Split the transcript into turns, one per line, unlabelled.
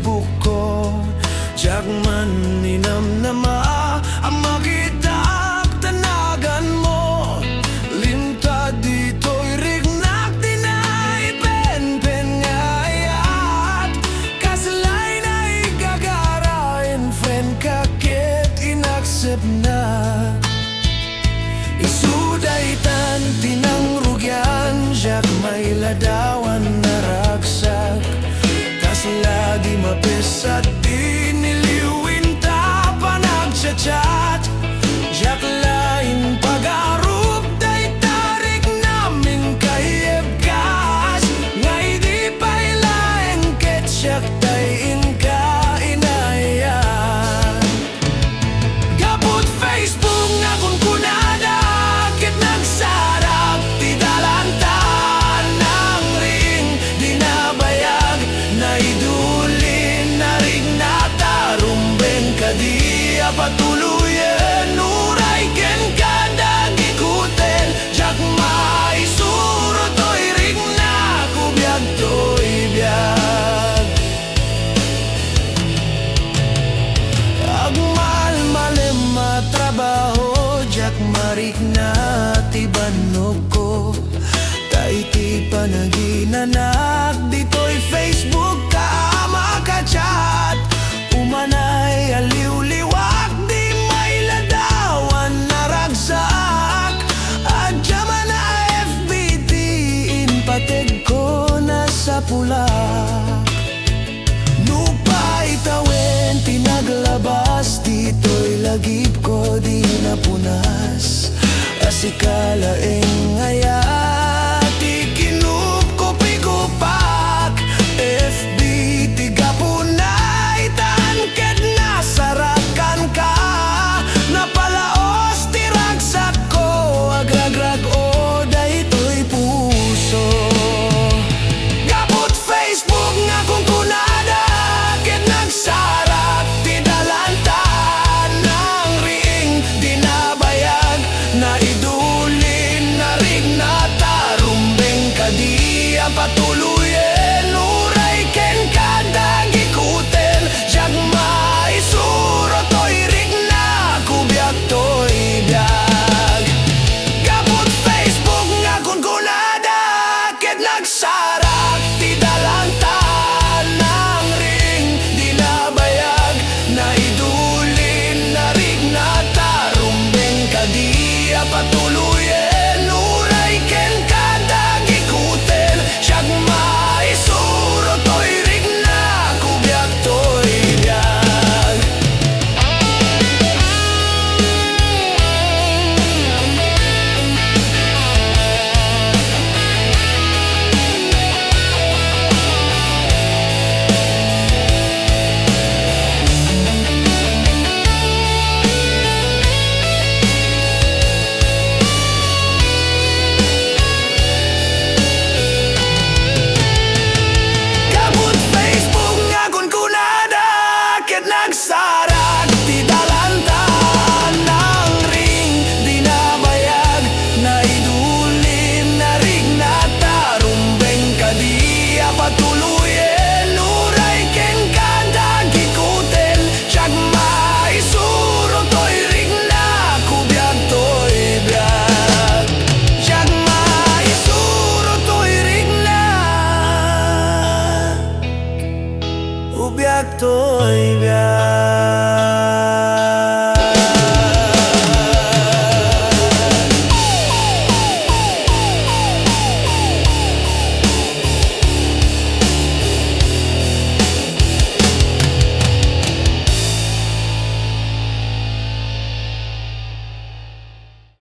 Facebook ko. Jakman ninamnama ang makita tanagan mo. Limta dito'y rignak dinay pen ngayat. Kasalay na igagarain friend kakit inaccept na. Isuday tan tinangrugyan jak may ladawan na raksak. Kas lagi mapisat iniliwin ta pa nagchat-chat. Jak lain pag-arup day tarik namin kayeb gas. Ngay di pa'y laeng ketsak tay inka inayan. Kaput Facebook nga kung kunada kit nagsarap ti dalantan ng ring di nabayag na idulin na ring natarumben ka di apatuluyen uray ken kadag ikutin jak maisuro to'y ring na kubiyag to'y biyag. Agmal malem matrabaho jak marik na tibanog ko. Taiti panaginanak dito'y Facebook ka makachat. Umanay aliw-liwak di may ladawan na ragsak. At jaman na FBT inpatid ko na sa pulak. Nupay tawen tinaglabas dito'y lagip ko di napunas. Asikalaeng